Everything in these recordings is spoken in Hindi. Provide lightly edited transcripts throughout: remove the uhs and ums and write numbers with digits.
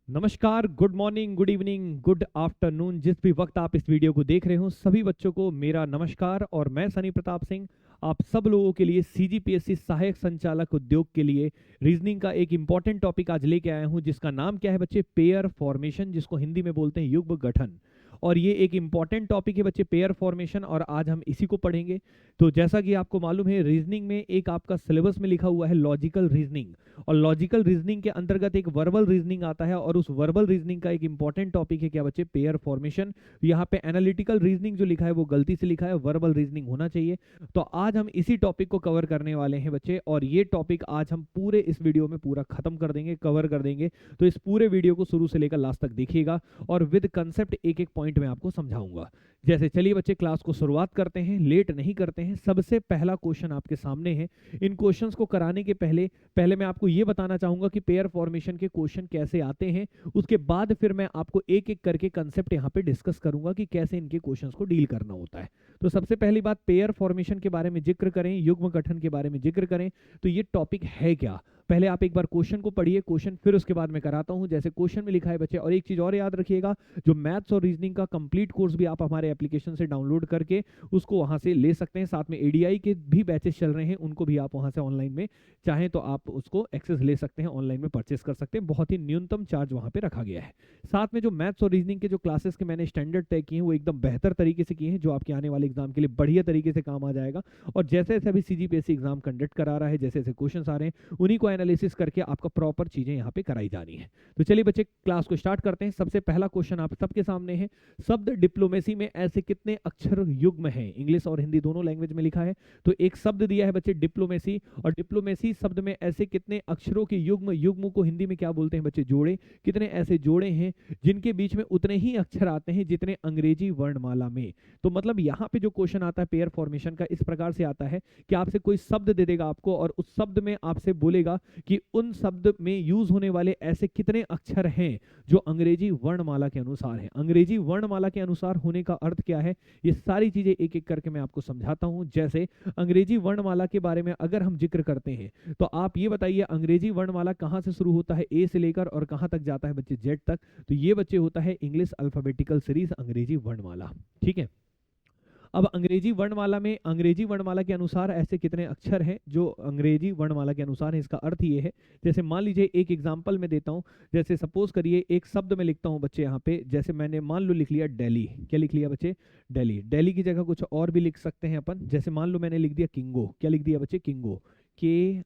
नमस्कार, good morning, good evening, good afternoon. जिस भी वक्त आप इस वीडियो को देख रहे हो सभी बच्चों को मेरा नमस्कार। और मैं सनी प्रताप सिंह आप सब लोगों के लिए सीजीपीएससी सहायक संचालक उद्योग के लिए रीजनिंग का एक इंपॉर्टेंट टॉपिक आज लेके आया हूं, जिसका नाम क्या है बच्चे? पेयर फॉर्मेशन, जिसको हिंदी में बोलते हैं युग्म गठन। और ये एक इंपॉर्टेंट टॉपिक है बच्चे, पेयर फॉर्मेशन, और आज हम इसी को पढ़ेंगे। तो जैसा कि आपको मालूम है, रीजनिंग में एक आपका सिलेबस में लिखा हुआ है लॉजिकल रीजनिंग, और लॉजिकल रीजनिंग के अंतर्गत एक वर्बल रीजनिंग आता है, और उस वर्बल रीजनिंग का एक इंपॉर्टेंट टॉपिक है क्या बच्चे? Pair formation. यहाँ पे एनालिटिकल रीजनिंग जो लिखा है वो गलती से लिखा है, वर्बल रीजनिंग होना चाहिए। तो आज हम इसी टॉपिक को कवर करने वाले हैं बच्चे, और ये टॉपिक आज हम पूरे इस वीडियो में पूरा खत्म कर देंगे, कवर कर देंगे। तो इस पूरे वीडियो को शुरू से लेकर लास्ट तक देखिएगा, और विद कंसेप्ट एक एक पॉइंट में आपको समझाऊंगा। जैसे चलिए बच्चे क्लास को शुरुआत करते हैं, लेट नहीं करते हैं। सबसे पहला क्वेश्चन आपके सामने है। इन क्वेश्चंस को कराने के पहले पहले मैं आपको ये बताना चाहूंगा कि पेयर फॉर्मेशन के क्वेश्चन कैसे आते हैं। उसके बाद फिर मैं आपको एक एक करके कंसेप्ट यहाँ पे डिस्कस करूंगा कि कैसे इनके क्वेश्चंस को डील करना होता है। तो सबसे पहली बात, पेयर फॉर्मेशन के बारे में जिक्र करें, युग्म गठन के बारे में जिक्र करें, तो ये टॉपिक है क्या? पहले आप एक बार क्वेश्चन को पढ़िए, क्वेश्चन फिर उसके बाद मैं कराता हूं जैसे क्वेश्चन में लिखा है बच्चे। और एक चीज और याद रखिएगा, जो मैथ्स और रीजनिंग का कंप्लीट कोर्स भी आप हमारे एप्लीकेशन से डाउनलोड करके उसको वहां से ले सकते हैं। साथ में एडीआई के भी बैचेस चल रहे हैं, उनको भी आप वहां से ऑनलाइन में चाहें तो आप उसको एक्सेस ले सकते हैं, ऑनलाइन में परचेस कर सकते हैं। बहुत ही न्यूनतम चार्ज वहां पे रखा गया है। साथ में जो मैथ्स और रीजनिंग के जो क्लासेस के मैंने स्टैंडर्ड तय किए हैं वो एकदम बेहतर तरीके से किए हैं, जो आपके आने वाले एग्जाम के लिए बढ़िया तरीके से काम आ जाएगा। और जैसे जैसे अभी सीजीपीएससी एग्जाम कंडक्ट करा रहा है, जैसे जैसे क्वेश्चन आ रहे हैं, उन्हीं को एनालिसिस करके आपका प्रॉपर चीजें यहाँ पे कराई जानी है। तो चलिए बच्चे क्लास को स्टार्ट करते हैं। सबसे पहला क्वेश्चन आप सबके सामने है। शब्द डिप्लोमेसी में ऐसे कितने अक्षर युग्म हैं? इंग्लिश और हिंदी दोनों लैंग्वेज में लिखा है। तो एक शब्द दिया है बच्चे डिप्लोमेसी, और डिप्लोमेसी शब्द में ऐसे कितने अक्षरों के युग्म, युग्म को हिंदी में क्या बोलते हैं बच्चे? जोड़े। कितने ऐसे जोड़े हैं जिनके बीच में उतने ही अक्षर आते हैं जितने अंग्रेजी वर्णमाला में? तो मतलब यहाँ पे जो क्वेश्चन आता है पेयर फॉर्मेशन का, इस प्रकार से आता है कि आपसे कोई शब्द दे देगा आपको, और उस शब्द में आपसे बोलेगा कि उन शब्द में यूज होने वाले ऐसे कितने अक्षर हैं जो अंग्रेजी वर्णमाला के अनुसार हैं। अंग्रेजी वर्णमाला के अनुसार होने का अर्थ क्या है, ये सारी चीजें एक एक करके मैं आपको समझाता हूं। जैसे अंग्रेजी वर्णमाला के बारे में अगर हम जिक्र करते हैं, तो आप ये बताइए अंग्रेजी वर्णमाला कहां से शुरू होता है? ए से लेकर और कहां तक जाता है बच्चे? जेड तक। तो ये बच्चे होता है इंग्लिश अल्फाबेटिकल सीरीज अंग्रेजी वर्णमाला। ठीक है। अब अंग्रेजी वर्णमाला में, अंग्रेजी वर्णमाला के अनुसार ऐसे कितने अक्षर हैं जो अंग्रेजी वर्णमाला के अनुसार है? इसका अर्थ ये है, जैसे मान लीजिए एक एग्जांपल मैं देता हूं। जैसे सपोज करिए एक शब्द में लिखता हूं बच्चे यहाँ पे, जैसे मैंने मान लो लिख लिया दिल्ली। क्या लिख लिया बच्चे? दिल्ली। दिल्ली की जगह कुछ और भी लिख सकते हैं अपन। जैसे मान लो मैंने लिख दिया किंगो। क्या लिख दिया बच्चे? किंगो। KINGO।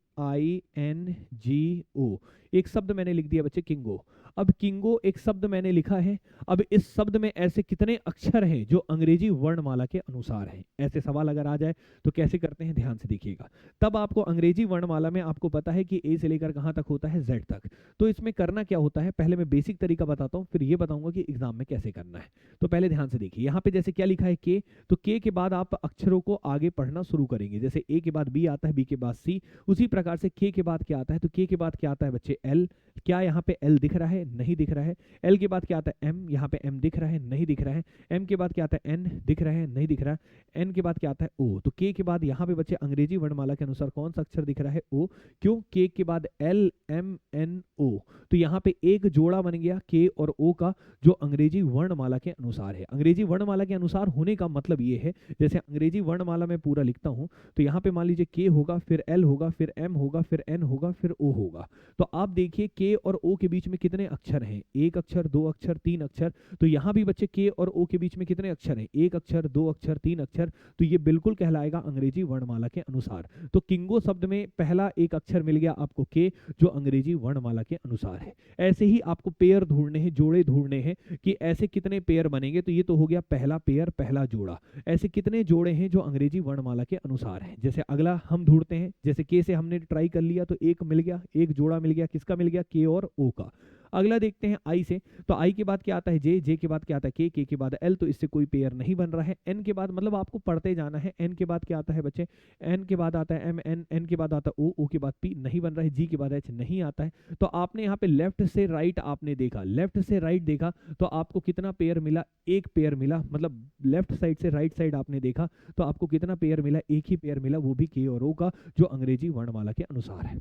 एक शब्द मैंने लिख दिया बच्चे किंगो। अब किंगो एक शब्द मैंने लिखा है। अब इस शब्द में ऐसे कितने अक्षर हैं जो अंग्रेजी वर्णमाला के अनुसार हैं? ऐसे सवाल अगर आ जाए तो कैसे करते हैं, ध्यान से देखिएगा। तब आपको अंग्रेजी वर्णमाला में आपको पता है कि ए से लेकर कहां तक होता है? जेड तक। तो इसमें करना क्या होता है, पहले मैं बेसिक तरीका बताता हूं, फिर ये बताऊंगा कि एग्जाम में कैसे करना है। तो पहले ध्यान से देखिए, यहाँ पे जैसे क्या लिखा है के, तो के के बाद आप अक्षरों को आगे पढ़ना शुरू करेंगे। जैसे ए के बाद बी आता है, बी के बाद सी, उसी प्रकार से के बाद क्या आता है? तो के बाद क्या आता है बच्चे? एल। क्या यहाँ पे एल दिख रहा है? नहीं दिख रहा है। एल के बाद क्या आता है? एम। यहाँ पे एम दिख रहा है? नहीं दिख रहा है। एम के बाद क्या आता है? एन। दिख रहा है? नहीं दिख रहा है। एन के बाद क्या आता है? ओ। तो के बाद यहाँ पे बच्चे अंग्रेजी वर्णमाला के अनुसार कौन सा अक्षर दिख रहा है? ओ। क्यों? के के बाद एल एम एन ओ, तो यहाँ पे एक जोड़ा बन गया के और ओ का, जो अंग्रेजी वर्णमाला के अनुसार है। अंग्रेजी वर्णमाला के अनुसार होने का मतलब ये है, जैसे अंग्रेजी वर्णमाला में पूरा लिखता हूं, तो यहाँ पे मान लीजिए के होगा, फिर एल होगा, फिर एम होगा, फिर एन होगा, फिर ओ होगा। तो आप देखिए के और ओ के बीच में कितने अक्षर हैं? एक अक्षर, दो अक्षर, तीन अक्षर। तो यहाँ भी बच्चे के और ओ के बीच में कितने अक्षर हैं? एक अक्षर, दो अक्षर, तीन अक्षर। तो ये बिल्कुल कहलाएगा अंग्रेजी वर्णमाला के अनुसार। तो किंगो शब्द में पहला एक अक्षर मिल गया आपको के, जो अंग्रेजी वर्णमाला के अनुसार है। ऐसे ही आपको पेयर ढूंढने हैं, जोड़े ढूंढने हैं कि ऐसे कितने पेयर बनेंगे। तो ये तो हो गया पहला पेयर, पहला जोड़ा। ऐसे कितने जोड़े हैं जो अंग्रेजी वर्णमाला के अनुसार हैं? जैसे अगला हम ढूंढते हैं, जैसे के से हमने ट्राई कर लिया तो एक मिल गया, एक जोड़ा मिल गया। किसका मिल गया? के और ओ का। अगला देखते हैं आई से। तो आई के बाद क्या आता है? जे। जे के बाद क्या आता है? के के बाद एल। तो इससे कोई पेयर नहीं बन रहा है। एन के बाद मतलब आपको पढ़ते जाना है। एन के बाद क्या आता है बच्चे? एन के बाद आता है एम एन। एन के बाद आता है ओ। ओ के बाद पी नहीं बन रहा है। जी के बाद एच नहीं आता है। तो आपने यहाँ पे लेफ्ट से राइट आपने देखा, लेफ्ट से राइट देखा, तो आपको कितना पेयर मिला? एक पेयर मिला। मतलब लेफ्ट साइड से राइट साइड आपने देखा तो आपको कितना पेयर मिला? एक ही पेयर मिला, वो भी के और ओ का, जो अंग्रेजी वर्णमाला के अनुसार है।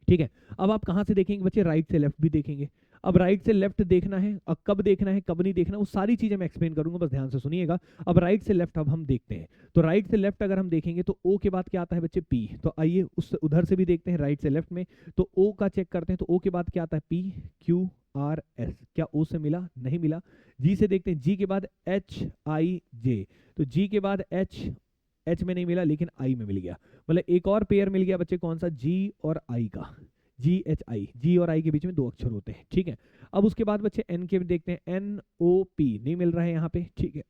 ठीक है। अब आप कहां से देखेंगे बच्चे? राइट से लेफ्ट भी देखेंगे। अब राइट से लेफ्ट देखना है, अब कब देखना है कब नहीं देखना, वो सारी चीजें मैं एक्सप्लेन करूंगा, बस ध्यान से सुनिएगा। अब राइट से लेफ्ट अब हम देखते हैं, तो राइट से लेफ्ट अगर हम देखेंगे तो ओ के बाद क्या आता है बच्चे, पी। तो आइए उस उधर से भी देखते हैं राइट से लेफ्ट में, तो ओ का चेक करते हैं, तो ओ के बाद क्या आता है, पी क्यू आर एस। क्या ओ से मिला, नहीं मिला। जी से देखते हैं, जी के बाद एच आई जे, तो जी के बाद एच में नहीं मिला लेकिन आई में मिल गया, मतलब एक और पेयर मिल गया बच्चे, कौन सा, जी और आई का, जी एच आई, जी और आई के बीच में 2 अक्षर होते हैं, ठीक है। अब उसके बाद बच्चे एन के देखते हैं, एन ओ पी नहीं मिल रहा है यहाँ पे, ठीक है।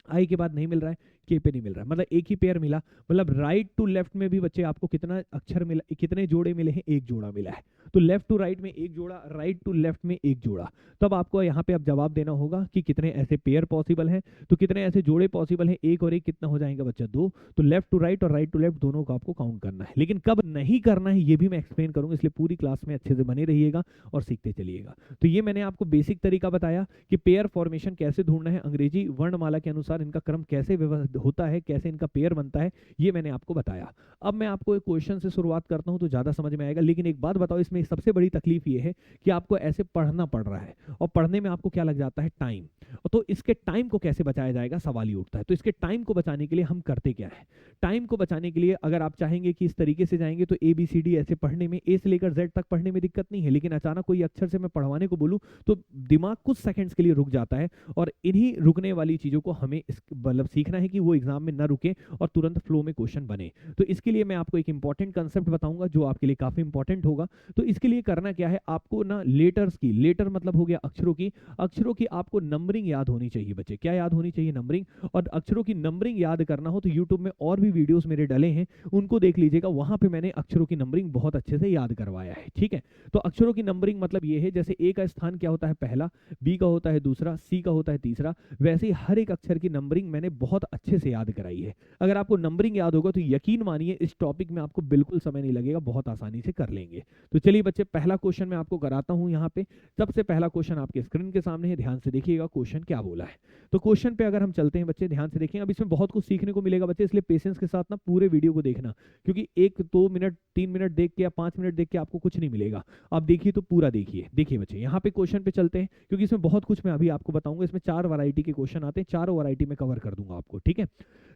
आई के बाद नहीं मिल रहा है, के पे नहीं मिल रहा है, मतलब एक ही पेयर मिला। मतलब राइट टू लेफ्ट में भी बच्चे आपको कितना अक्षर मिला, कितने जोड़े मिले हैं, एक जोड़ा मिला है। तो लेफ्ट टू राइट में एक जोड़ा, राइट टू लेफ्ट में एक जोड़ा। तब आपको यहाँ पे अब जवाब देना होगा कि कितने ऐसे पेयर पॉसिबल हैं, तो कितने ऐसे जोड़े पॉसिबल हैं, एक और एक कितना हो जाएगा बच्चा, 2। तो लेफ्ट टू राइट और राइट टू लेफ्ट दोनों को आपको काउंट करना है, लेकिन कब नहीं करना है ये भी मैं एक्सप्लेन करूंगा, इसलिए पूरी क्लास में अच्छे से बने रहिएगा और सीखते चलिएगा। तो ये मैंने आपको बेसिक तरीका बताया कि पेयर फॉर्मेशन कैसे ढूंढना है, अंग्रेजी वर्णमाला के अनुसार इनका क्रम कैसे होता है, कैसे इनका पेयर बनता है, ये मैंने आपको बताया। अब मैं आपको एक क्वेश्चन से शुरुआत करता हूं तो ज्यादा समझ में आएगा, लेकिन एक बात बताओ, इसमें सबसे बड़ी तकलीफ ये है कि आपको ऐसे पढ़ना पड़ रहा है और पढ़ने में आपको क्या लग जाता है, टाइम। तो इसके टाइम को कैसे बचाया जाएगा, सवाल ही उठता है। तो इसके टाइम को बचाने के लिए हम करते क्या है, टाइम को बचाने के लिए अगर आप चाहेंगे कि इस तरीके से जाएंगे तो ABCD ऐसे पढ़ने में, ए से लेकर जेड तक पढ़ने में दिक्कत नहीं है, लेकिन अचानक कोई अक्षर से मैं पढ़वाने को बोलूं तो दिमाग कुछ सेकंड्स के लिए रुक जाता है, और इन्हीं रुकने वाली चीजों को हमें मतलब सीखना है कि वो एग्जाम में ना रुके और तुरंत फ्लो में क्वेश्चन बने। तो इसके लिए मैं आपको एक इंपॉर्टेंट कंसेप्ट बताऊंगा जो आपके लिए काफी इंपॉर्टेंट होगा। तो इसके लिए करना क्या है, आपको ना लेटर्स की, लेटर मतलब हो गया अक्षरों की आपको नंबरिंग याद होनी चाहिए बच्चे। क्या याद होनी चाहिए, नंबरिंग। और अक्षरों की नंबरिंग याद करना हो तो यूट्यूब में और भी वीडियोस मेरे डले हैं, उनको देख लीजिएगा, वहां पे मैंने अक्षरों की नंबरिंग बहुत अच्छे से याद करवाया है, ठीक है। तो अक्षरों की नंबरिंग मतलब ये है, जैसे ए का स्थान क्या होता है, पहला, बी का होता है दूसरा, सी का होता है तीसरा, वैसे ही हर एक अक्षर की नंबरिंग मैंने बहुत अच्छे से याद कराई है। अगर आपको नंबरिंग याद होगा तो यकीन मानिए इस टॉपिक में आपको बिल्कुल समय नहीं लगेगा, बहुत आसानी से कर लेंगे। तो चलिए बच्चे, पहला क्वेश्चन मैं आपको कराता हूं यहाँ पे। सबसे पहला क्वेश्चन आपके स्क्रीन के सामने है, ध्यान से देखिएगा क्वेश्चन क्या बोला है। तो क्वेश्चन पे अगर हम चलते हैं बच्चे, ध्यान से देखें, अब इसमें बहुत कुछ सीखने को मिलेगा बच्चे, इसलिए पेशेंस के साथ ना पूरे वीडियो को देखना, क्योंकि 1-2 मिनट 3 मिनट देख के या 5 मिनट देख के आपको कुछ नहीं मिलेगा। आप देखिए तो पूरा देखिए। देखिए बच्चे, यहाँ पे क्वेश्चन पे चलते हैं, क्योंकि इसमें बहुत कुछ मैं अभी आपको बताऊंगा। इसमें 4 वैरायटी के क्वेश्चन आते हैं, चारों वैरायटी में कवर कर दूंगा आपको, ठीक है।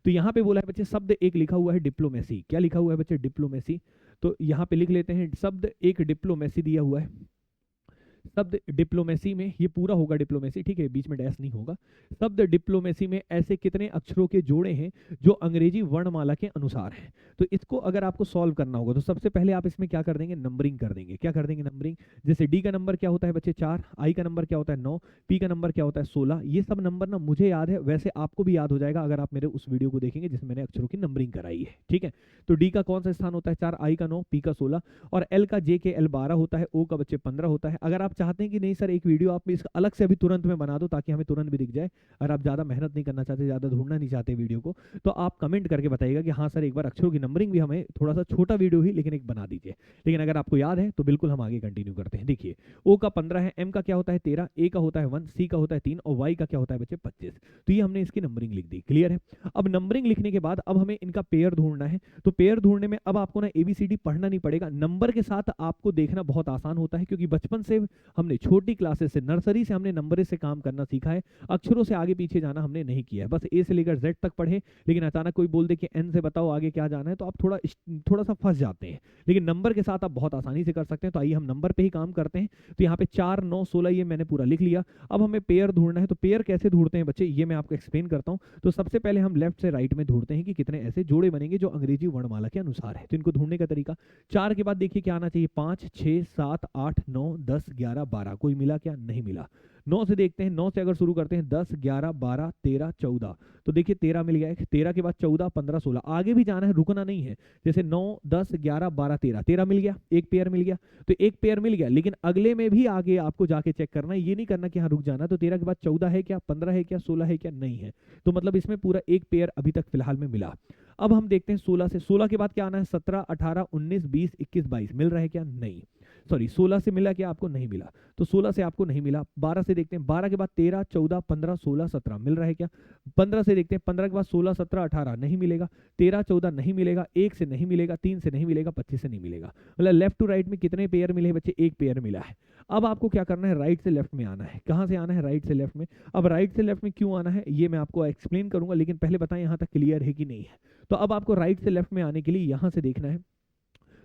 तो यहाँ पे बोला है बच्चे, शब्द एक लिखा हुआ है डिप्लोमेसी। क्या लिखा हुआ है बच्चे, डिप्लोमेसी। तो यहाँ पे लिख लेते हैं, शब्द एक डिप्लोमेसी दिया हुआ है। शब्द डिप्लोमेसी में, ये पूरा होगा डिप्लोमेसी, ठीक है, बीच में डैश नहीं होगा। शब्द डिप्लोमेसी में ऐसे कितने अक्षरों के जोड़े हैं जो अंग्रेजी वर्णमाला के अनुसार हैं। तो इसको अगर आपको सॉल्व करना होगा तो सबसे पहले आप इसमें क्या कर देंगे, नंबरिंग कर देंगे। क्या कर देंगे, नंबरिंग। जैसे डी का नंबर क्या होता है बच्चे, 4, आई का नंबर क्या होता है, 9, पी का नंबर क्या होता है, 16। ये सब नंबर ना मुझे याद है, वैसे आपको भी याद हो जाएगा अगर आप मेरे उस वीडियो को देखेंगे जिसमें मैंने अक्षरों की नंबरिंग कराई है, ठीक है। तो डी का कौन सा स्थान होता है, 4, आई का 9, पी का 16, और एल का जे के एल 12 होता है, ओ का बच्चे 15 होता है। अगर आप चाहते हैं कि नहीं सर एक वीडियो आप इसका अलग से अभी तुरंत में बना दो ताकि हमें तुरंत भी दिख जाए, अगर आप ज्यादा मेहनत नहीं करना चाहते, ज्यादा ढूंढना नहीं चाहते वीडियो को, तो आप कमेंट करके बताइएगा कि हाँ सर एक बार अक्षरों की नंबरिंग भी हमें थोड़ा सा छोटा वीडियो ही लेकिन एक बना दीजिए। लेकिन अगर आपको याद है तो बिल्कुल हम आगे कंटिन्यू करते हैं। देखिए, ओ का 15 है, एम का क्या होता है 13, ए का होता है 1, सी का होता है 3 और वाई का क्या होता है बच्चे 25। तो ये हमने इसकी नंबरिंग लिख दी, क्लियर है। अब नंबरिंग लिखने के बाद अब हमें इनका पेयर ढूंढना है। तो पेयर ढूंढने में अब आपको ना ABCD पढ़ना नहीं पड़ेगा, नंबर के साथ आपको देखना बहुत आसान होता है, क्योंकि बचपन से हमने छोटी क्लासेस से, नर्सरी से हमने नंबर से काम करना सीखा है, अक्षरों से आगे पीछे जाना हमने नहीं किया है। बस ए से लेकर जेड तक पढ़े, लेकिन अचानक कोई बोल दे कि एन से बताओ आगे क्या जाना है तो आप थोड़ा सा फंस जाते हैं। लेकिन नंबर के साथ आप बहुत आसानी से कर सकते हैं। तो आइए हम नंबर पे ही काम करते हैं। तो यहाँ पे 4, 9, 16 ये मैंने पूरा लिख लिया। अब हमें पेयर ढूंढना है। तो पेयर कैसे ढूंढते हैं बच्चे, ये मैं आपको एक्सप्लेन करता हूँ। तो सबसे पहले हम लेफ्ट से राइट में ढूंढते हैं कि कितने ऐसे जोड़े बनेंगे जो अंग्रेजी वर्णमाला के अनुसार है। तो इनको ढूंढने का तरीका, 4 के बाद देखिए क्या आना चाहिए, 5, 6, 7, 8, 9, 10, 11, 12। कोई मिला क्या, नहीं मिला। 9 से देखते हैं, 9 से अगर शुरू करते हैं, 10, 11, 12, 13, 14। तो देखिए 13 मिल गया, 13 के बाद 14, 15, 16, आगे भी जाना है, रुकना नहीं है। जैसे 9, 10, 11, 12, 13, 13 मिल गया, एक पेयर मिल गया। तो एक पेयर मिल गया, लेकिन अगले में भी आगे आपको जाके चेक करना है, ये नहीं करना कि हाँ रुक जाना। तो 13 के बाद 14 है क्या, 15 है क्या, 16 है क्या, नहीं है। तो मतलब इसमें पूरा एक पेयर अभी तक फिलहाल में मिला। अब हम देखते हैं 16 से, 16 के बाद क्या आना है, 17, 18, 19, 20, 21, 22 मिल रहा है क्या, नहीं। सॉरी 16 से मिला क्या आपको? नहीं मिला। तो 16 से आपको नहीं मिला। 12 से देखते हैं, 12 के बाद 13, 14, 15, 16, 17 मिल रहा है क्या? 15 से देखते हैं, 15 के बाद 16, 17, 18 नहीं मिलेगा, 13, 14 नहीं मिलेगा, 1 से नहीं मिलेगा, 3 से नहीं मिलेगा, 25 से नहीं मिलेगा। मतलब लेफ्ट टू राइट में कितने पेयर मिले बच्चे? एक पेयर मिला है। अब आपको क्या करना है? राइट से लेफ्ट में आना है। कहाँ से आना है? राइट से लेफ्ट में। अब राइट से लेफ्ट में क्यों आना है ये मैं आपको एक्सप्लेन करूंगा, लेकिन पहले बताएं यहाँ तक क्लियर है कि नहीं है। तो अब आपको राइट से लेफ्ट में आने के लिए यहाँ से देखना है।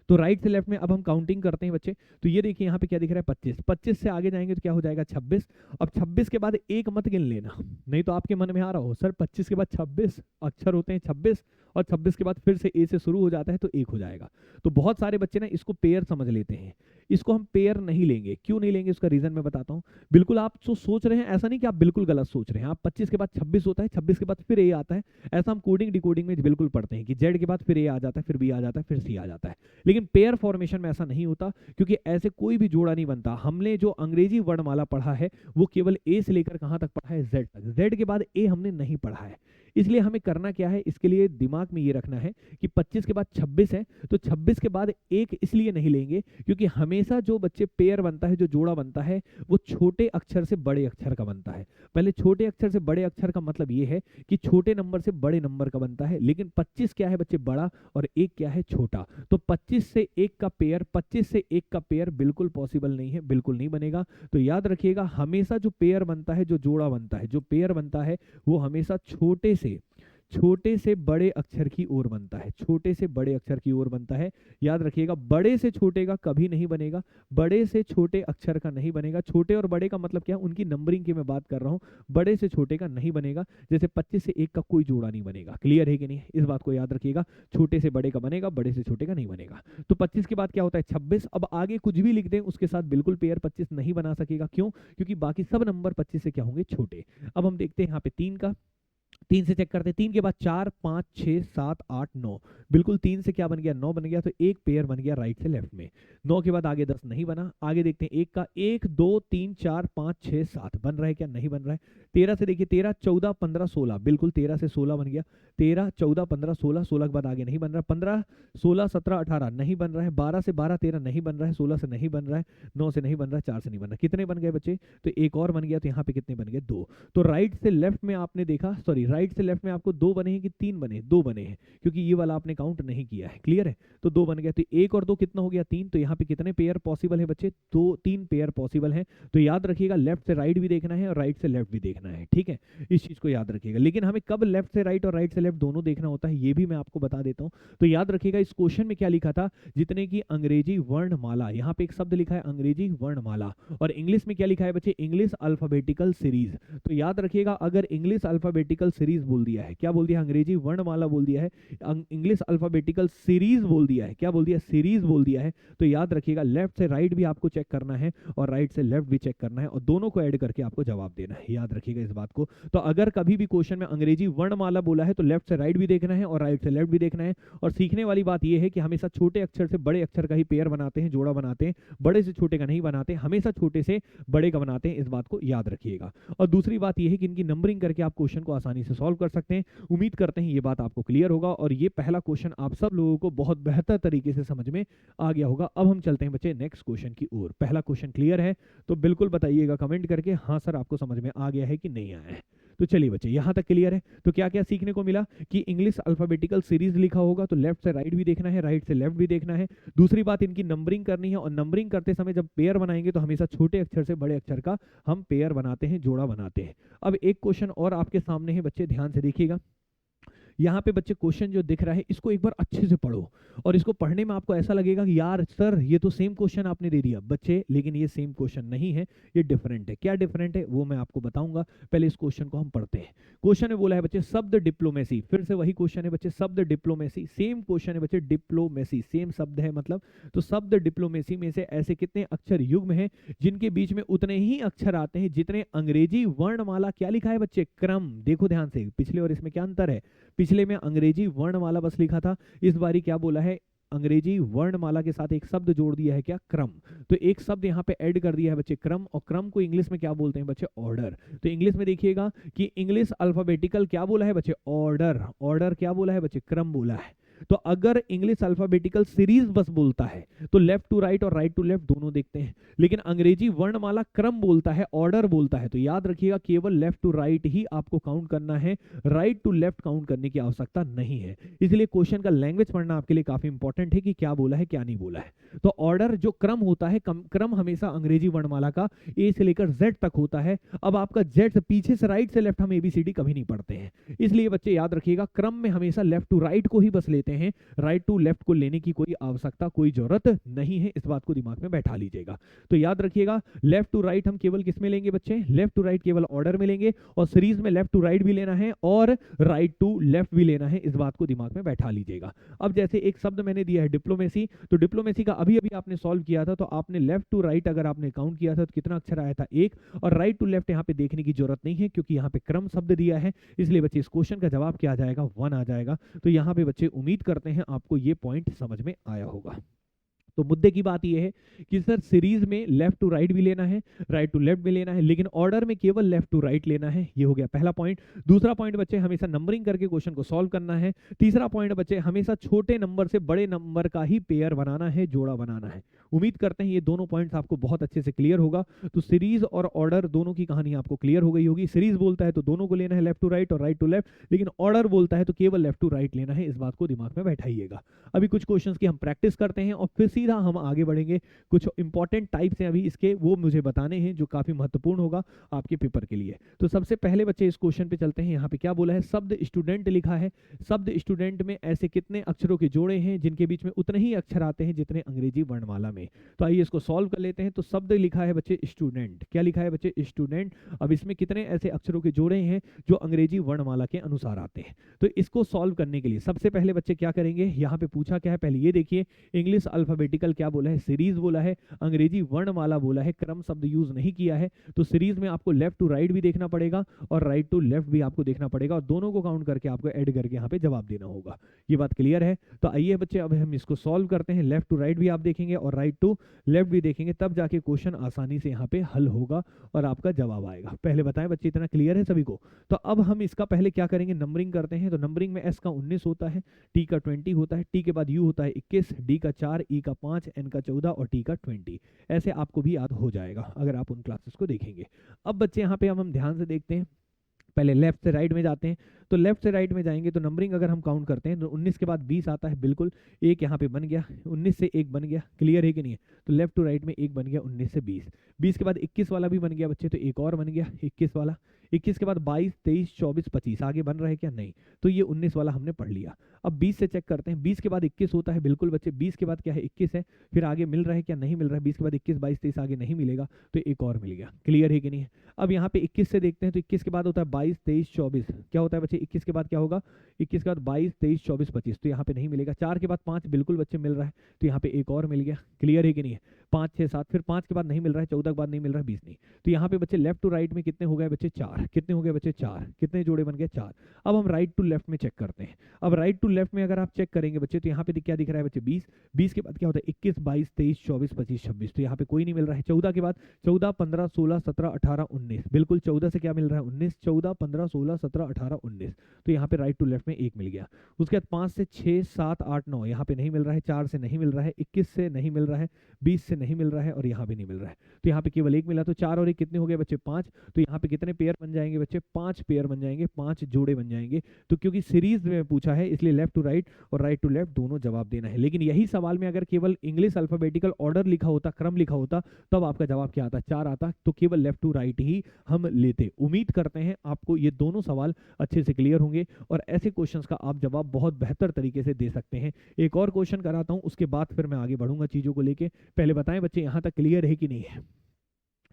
तो राइट से लेफ्ट में अब हम काउंटिंग करते हैं बच्चे। तो ये देखिए यहाँ पे क्या दिख रहा है? 25। 25 से आगे जाएंगे तो क्या हो जाएगा? 26। अब 26 के बाद एक मत गिन लेना, नहीं तो आपके मन में आ रहा हो सर 25 के बाद 26 अक्षर होते हैं 26, और 26 के बाद फिर से ए से शुरू हो जाता है तो एक हो जाएगा। तो बहुत सारे बच्चे ना इसको पेयर समझ लेते हैं, इसको हम पेयर नहीं लेंगे। क्यों नहीं लेंगे उसका रीजन मैं बताता हूँ। बिल्कुल आप जो सोच रहे हैं ऐसा नहीं कि आप बिल्कुल गलत सोच रहे हैं। आप 25 के बाद 26 होता है, 26 के बाद फिर ए आता है, ऐसा हम कोडिंग डिकोडिंग में बिल्कुल पढ़ते हैं कि जेड के बाद फिर ए आ जाता है, फिर बी आ जाता है, फिर सी आ जाता है। लेकिन पेयर फॉर्मेशन में ऐसा नहीं होता, क्योंकि ऐसे कोई भी जोड़ा नहीं बनता। हमने जो अंग्रेजी वर्णमाला पढ़ा है वो केवल ए से लेकर कहां तक पढ़ा है? जेड तक। जेड के बाद ए हमने नहीं पढ़ा है। इसलिए हमें करना क्या है? इसके लिए दिमाग में ये रखना है कि 25 के बाद 26 है, तो 26 के बाद एक इसलिए नहीं लेंगे क्योंकि हमेशा जो बच्चे पेयर बनता है, जो जोड़ा बनता है, वो छोटे अक्षर से बड़े अक्षर का बनता है। पहले छोटे अक्षर से बड़े अक्षर का मतलब ये है कि छोटे नंबर से बड़े नंबर का बनता है, लेकिन 25 क्या है बच्चे? बड़ा, और एक क्या है? छोटा। तो 25 से 1 का पेयर, 25 से 1 का पेयर बिल्कुल पॉसिबल नहीं है, बिल्कुल नहीं बनेगा। तो याद रखिएगा, हमेशा जो पेयर बनता है, जो जोड़ा बनता है, जो पेयर बनता है, वो हमेशा छोटे से बड़े अक्षर की ओर बनता है, छोटे से बड़े अक्षर की ओर बनता है। याद रखिएगा, बड़े से छोटे का कभी नहीं बनेगा, बड़े से छोटे अक्षर का नहीं बनेगा। छोटे और बड़े का मतलब क्या है? उनकी नंबरिंग की मैं बात कर रहा हूं। बड़े से छोटे का नहीं बनेगा, जैसे 25 से 1 का कोई जोड़ा नहीं बनेगा। क्लियर है कि नहीं? इस बात को याद रखिएगा, छोटे से बड़े का बनेगा, बड़े से छोटे का नहीं बनेगा। तो 25 के बाद क्या होता है? 26। अब आगे कुछ भी लिख दें उसके साथ बिल्कुल पेयर 25 नहीं बना सकेगा। क्यों? क्योंकि बाकी सब नंबर 25 से क्या होंगे? छोटे। अब हम देखते हैं यहाँ पे 3 का, 3 से चेक करते हैं। 3 के बाद 4, 5, 6, 7, 8, 9, बिल्कुल 3 से क्या बन गया? 9 बन गया। तो एक पेयर बन गया राइट से लेफ्ट में। 9 के बाद आगे 10 नहीं बना। आगे देखते हैं 1 का, 1, 2, 3, 4, 5, 6, 7 बन रहा है क्या? नहीं बन रहा है। 13 से देखिए, 13, 14, 15, 16, बिल्कुल 13 से 16 बन गया। 13, 14, 15, 16, 16 के बाद आगे नहीं बन रहा। 15, 16, 17, 18 नहीं बन रहा है। 12 से 12, 13 नहीं बन रहा है। 16 से नहीं बन रहा है। 9 से नहीं बन रहा है। 4 से नहीं बन रहा है। कितने बन गए बच्चे? तो एक और बन गया। तो यहाँ पे कितने बन गए? 2। तो राइट से लेफ्ट में आपने देखा, सॉरी राइट से लेफ्ट में आपको 2 बने हैं कि 3 बने? 2 बने हैं, क्योंकि ये वाला आपने काउंट नहीं किया है। क्लियर है? तो 2 बन गया। तो 1 और 2 कितना हो गया? 3। तो यहाँ पे कितने पेयर पॉसिबल है बच्चे? 3 पेयर पॉसिबल है। तो याद रखिएगा, लेफ्ट से राइट भी देखना है और राइट से लेफ्ट भी देखना है। ठीक है, इस चीज को याद रखिएगा। लेकिन हमें कब लेफ्ट से राइट और राइट से लेफ्ट दोनों देखना होता है ये भी मैं आपको बता देता हूँ। तो याद रखिएगा, इस क्वेश्चन में क्या लिखा था? जितने की अंग्रेजी वर्णमाला, यहाँ पे एक शब्द लिखा है अंग्रेजी वर्णमाला, और इंग्लिश में क्या लिखा है बच्चे? English alphabetical series. तो याद रखिएगा, अगर इंग्लिश अल्फाबेटिकल सीरीज बोल दिया है, क्या बोल दिया? अंग्रेजी वर्णमाला बोल दिया है, इंग्लिश अल्फाबेटिकल सीरीज बोल दिया है, क्या बोल दिया? सीरीज बोल दिया है। तो याद रखिएगा, लेफ्ट से राइट भी आपको चेक करना है और राइट से लेफ्ट भी चेक करना है, और दोनों को ऐड करके आपको जवाब देना है। याद रखिएगा इस बात को। तो अगर कभी भी क्वेश्चन में अंग्रेजी वर्णमाला बोला है तो लेफ्ट से राइट भी देखना है और राइट से लेफ्ट भी देखना है। और सीखने वाली बात यह है कि हमेशा छोटे अक्षर से बड़े अक्षर का ही पेयर बनाते हैं, जोड़ा बनाते हैं, बड़े से छोटे का नहीं बनाते, हमेशा छोटे से बड़े का बनाते हैं। इस बात को याद रखिएगा। और दूसरी बात यह है कि इनकी नंबरिंग करके आप क्वेश्चन को आसानी से सॉल्व कर सकते हैं। उम्मीद करते हैं ये बात आपको क्लियर होगा और ये पहला क्वेश्चन आप सब लोगों को बहुत बेहतर तरीके से समझ में आ गया होगा। अब हम चलते हैं बच्चे नेक्स्ट क्वेश्चन की ओर। पहला क्वेश्चन क्लियर है तो बिल्कुल बताइएगा कमेंट करके, हाँ सर आपको समझ में आ गया है कि नहीं आया है। तो चलिए बच्चे, यहां तक क्लियर है। तो क्या क्या सीखने को मिला कि इंग्लिश अल्फाबेटिकल सीरीज लिखा होगा तो लेफ्ट से राइट भी देखना है, राइट से लेफ्ट भी देखना है। दूसरी बात, इनकी नंबरिंग करनी है, और नंबरिंग करते समय जब पेयर बनाएंगे तो हमेशा छोटे अक्षर से बड़े अक्षर का हम पेयर बनाते हैं, जोड़ा बनाते हैं। अब एक क्वेश्चन और आपके सामने है बच्चे, ध्यान से देखिएगा। यहाँ पे बच्चे क्वेश्चन जो दिख रहा है इसको एक बार अच्छे से पढ़ो, और इसको पढ़ने में आपको ऐसा लगेगा कि यार सर ये तो सेम क्वेश्चन आपने दे दिया बच्चे, लेकिन ये सेम क्वेश्चन नहीं है, ये डिफरेंट है। क्या डिफरेंट है वो मैं आपको बताऊंगा। पहले इस क्वेश्चन को हम पढ़ते हैं। क्वेश्चन में बोला है बच्चे शब्द डिप्लोमेसी, फिर से वही क्वेश्चन है बच्चे, शब्द डिप्लोमेसी, सेम क्वेश्चन है बच्चे, डिप्लोमेसी सेम शब्द है मतलब। तो शब्द डिप्लोमेसी में से ऐसे कितने अक्षर युग्म हैं जिनके बीच में उतने ही अक्षर आते हैं जितने अंग्रेजी वर्णमाला, क्या लिखा है बच्चे? क्रम। देखो ध्यान से, पिछले और इसमें क्या अंतर है? पिछले में अंग्रेजी वर्णमाला बस लिखा था, इस बारी क्या बोला है? अंग्रेजी वर्णमाला के साथ एक शब्द जोड़ दिया है, क्या? क्रम। तो एक शब्द यहाँ पे ऐड कर दिया है बच्चे, क्रम, और क्रम को इंग्लिश में क्या बोलते हैं बच्चे? ऑर्डर। तो इंग्लिश में देखिएगा कि इंग्लिश अल्फाबेटिकल क्या बोला है बच्चे? ऑर्डर। ऑर्डर क्या बोला है बच्चे? क्रम बोला है। तो अगर इंग्लिश अल्फाबेटिकल सीरीज बस बोलता है तो लेफ्ट टू राइट और राइट टू लेफ्ट दोनों देखते हैं, लेकिन अंग्रेजी वर्णमाला क्रम बोलता है, ऑर्डर बोलता है, तो याद रखिएगा केवल लेफ्ट टू राइट ही आपको काउंट करना है, राइट टू लेफ्ट काउंट करने की आवश्यकता नहीं है। इसलिए क्वेश्चन का लैंग्वेज पढ़ना आपके लिए काफी इंपॉर्टेंट है कि क्या बोला है क्या नहीं बोला है। तो ऑर्डर जो क्रम होता है, क्रम हमेशा अंग्रेजी वर्णमाला का ए से लेकर जेड तक होता है। अब आपका जेड से पीछे से राइट से लेफ्ट हम एबीसीडी कभी नहीं पढ़ते हैं, इसलिए बच्चे याद रखिएगा क्रम में हमेशा लेफ्ट टू राइट को ही बस लेते हैं, राइट टू लेफ्ट को लेने की कोई आवश्यकता कोई जरूरत नहीं है, इस बात को दिमाग में बैठा लीजिएगा। तो याद रखिएगा लेफ्ट टू राइट हम केवल किस में लेंगे बच्चे, लेफ्ट टू राइट केवल ऑर्डर में लेंगे, और सीरीज में लेफ्ट टू राइट भी लेना है और राइट टू लेफ्ट भी लेना है, इस बात को दिमाग में बैठा लीजिएगा। अब जैसे एक शब्द मैंने दिया है डिप्लोमेसी, तो डिप्लोमेसी का अभी अभी आपने सॉल्व किया था, तो आपने लेफ्ट टू राइट अगर आपने काउंट किया था तो कितना अक्षर आया था, एक, और राइट टू लेफ्ट यहाँ पे देखने की जरूरत नहीं है क्योंकि यहाँ पे क्रम शब्द दिया है, इसलिए बच्चे इस क्वेश्चन का जवाब क्या आ जाएगा, 1 आ जाएगा। तो यहाँ पे बच्चे उम्मीद करते हैं आपको ये पॉइंट समझ में आया होगा। तो मुद्दे की बात यह है कि सर सीरीज में लेफ्ट टू राइट भी लेना है, राइट टू लेफ्ट भी लेना है, लेकिन ऑर्डर में केवल लेफ्ट टू राइट लेना है, ये हो गया पहला पॉइंट। दूसरा पॉइंट बच्चे हमेशा नंबरिंग करके क्वेश्चन को सॉल्व करना है। तीसरा पॉइंट बच्चे हमेशा छोटे नंबर से बड़े नंबर का ही पेयर बनाना है, जोड़ा बनाना है। उम्मीद करते हैं ये दोनों पॉइंट्स आपको बहुत अच्छे से क्लियर होगा। तो सीरीज और ऑर्डर दोनों की कहानी आपको क्लियर हो गई होगी। सीरीज बोलता है तो दोनों को लेना है, लेफ्ट टू राइट और राइट टू लेफ्ट, लेकिन ऑर्डर बोलता है तो केवल लेफ्ट टू राइट लेना है, इस बात को दिमाग में बैठाइएगा। अभी कुछ क्वेश्चंस की हम प्रैक्टिस करते हैं और फिर सीधा हम आगे बढ़ेंगे। कुछ इंपॉर्टेंट टाइप्स हैं अभी इसके, वो मुझे बताने हैं जो काफी महत्वपूर्ण होगा आपके पेपर के लिए। तो सबसे पहले बच्चे इस क्वेश्चन पे चलते हैं। यहाँ पे क्या बोला है, शब्द स्टूडेंट लिखा है। शब्द स्टूडेंट में ऐसे कितने अक्षरों के जोड़े हैं जिनके बीच में उतने ही अक्षर आते हैं जितने अंग्रेजी वर्णमाला में। तो आइए इसको सॉल्व कर लेते हैं। तो शब्द लिखा है बच्चे स्टूडेंट, क्या लिखा है बच्चे स्टूडेंट। अब इसमें कितने ऐसे अक्षरों के जोड़े हैं जो अंग्रेजी वर्णमाला के अनुसार आते हैं। तो इसको सॉल्व करने के लिए सबसे पहले बच्चे क्या करेंगे, यहाँ पे पूछा क्या है, पहले ये देखिए इंग्लिश अल्फाबेटिकल क्या बोला है, सीरीज बोला है, अंग्रेजी वर्णमाला बोला है, क्रम शब्द यूज नहीं किया है। तो सीरीज में आपको लेफ्ट टू राइट भी देखना पड़ेगा और राइट टू लेफ्ट भी आपको देखना पड़ेगा, और दोनों को काउंट करके आपको ऐड करके यहाँ पे जवाब देना होगा। ये बात क्लियर है। तो आइए बच्चे अब हम इसको सॉल्व करते हैं। लेफ्ट टू राइट भी आप देखेंगे और राइट टू लेफ्ट भी देखेंगे, तब जाके क्वेश्चन आसानी से यहाँ पे हल होगा और आपका जवाब आएगा। पहले बताएं बच्चे, इतना क्लियर है सभी को। तो अब हम इसका पहले क्या करेंगे, नंबरिंग करते हैं। तो नंबरिंग में एस का 19 होता है, टी का 20 होता है, टी के बाद यू होता है 21, डी का 4, ई का 5, एन का 14 और टी का 20। ऐसे आपको भी याद हो जाएगा अगर आप उन क्लासेस को देखेंगे। अब बच्चे यहाँ पे हम ध्यान से देखते हैं, पहले लेफ्ट से राइट में जाते हैं। तो लेफ्ट से राइट में जाएंगे तो नंबरिंग अगर हम काउंट करते हैं तो 19 के बाद 20 आता है, बिल्कुल एक यहाँ पे बन गया, 19 से एक बन गया, क्लियर है कि नहीं है। तो लेफ्ट टू राइट में एक बन गया 19 से 20, 20 के बाद 21 वाला भी बन गया बच्चे, तो एक और बन गया 21 वाला, 21 के बाद 22, 23, 24, 25 आगे बन रहा है क्या, नहीं। तो ये 19 वाला हमने पढ़ लिया। अब 20 से चेक करते हैं, 20 के बाद 21 होता है, बिल्कुल बच्चे 20 के बाद क्या है 21 है, फिर आगे मिल रहा है क्या, नहीं मिल रहा है। 20 के बाद 21, 22, 23 आगे नहीं मिलेगा, तो एक और मिल गया, क्लियर है कि नहीं है। अब यहाँ पे 21 से देखते हैं, तो 21 के बाद होता है 22, 23, 24, क्या होता है बच्चे 21 के बाद क्या होगा, 21 के बाद 22, 23, 24, 25, तो यहाँ पे नहीं मिलेगा। 4 के बाद 5 बिल्कुल बच्चे मिल रहा है, तो यहाँ पे एक और मिल गया, क्लियर है कि नहीं है। 5, 6, 7, फिर 5 के बाद नहीं मिल रहा है, 14 के बाद नहीं मिल रहा है, 20 नहीं। तो यहाँ पे बच्चे लेफ्ट टू राइट में कितने हो गए बच्चे, 4, कितने हो गए बच्चे 4, कितने जोड़े बन गए 4। अब हम राइट टू लेफ्ट में चेक करते हैं। अब राइट टू लेफ्ट में अगर आप चेक करेंगे बच्चे, तो यहाँ पे क्या दिख रहा है बच्चे 20, 20 के बाद क्या होता है 21, 22, 23, 24, 25, 26, तो यहाँ पे कोई नहीं मिल रहा है। 14 के बाद 14, 15, 16, 17, 18, 19, बिल्कुल 14 से क्या मिल रहा है 19, 14, 15, 16, 17, 18, 19, तो यहाँ पे राइट टू लेफ्ट में एक मिल गया। उसके बाद 5 से 6, 7, 8, 9 यहाँ पे नहीं मिल रहा है, 4 से नहीं मिल रहा है, 21 से नहीं मिल रहा है, 20 से नहीं मिल रहा है और यहाँ पे नहीं मिल रहा है, तो यहाँ पे केवल एक मिला। तो 4 और 1 कितने हो गए बच्चे 5, तो यहाँ पे कितने पेयर बन जाएंगे बच्चे 5 पेयर बन जाएंगे, 5 जोड़े बन जाएंगे। तो क्योंकि सीरीज में पूछा है इसलिए लेफ्ट टू राइट और राइट टू लेफ्ट दोनों जवाब देना है। लेकिन यही सवाल में अगर केवल इंग्लिश अल्फाबेटिकल ऑर्डर लिखा होता, क्रम लिखा होता, तब आपका जवाब क्या आता, 4 आता, तो केवल लेफ्ट टू राइट ही हम लेते। उम्मीद करते हैं आपको ये दोनों सवाल अच्छे से क्लियर होंगे और ऐसे क्वेश्चंस का आप जवाब बहुत बेहतर तरीके से दे सकते हैं। एक और क्वेश्चन कराता हूं, उसके बाद फिर मैं आगे बढ़ूंगा चीजों को लेके। पहले बताएं बच्चे यहाँ तक क्लियर है कि नहीं है,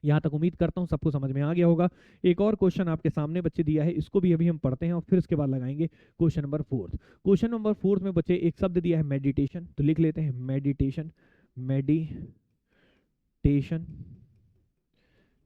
यहाँ तक उम्मीद करता हूँ सबको समझ में आ गया होगा। एक और क्वेश्चन आपके सामने बच्चे दिया है, इसको भी अभी हम पढ़ते हैं और फिर उसके बाद लगाएंगे क्वेश्चन नंबर 4। क्वेश्चन नंबर 4 में बच्चे एक शब्द दिया है मेडिटेशन, तो लिख लेते हैं मेडिटेशन, मेडिटेशन,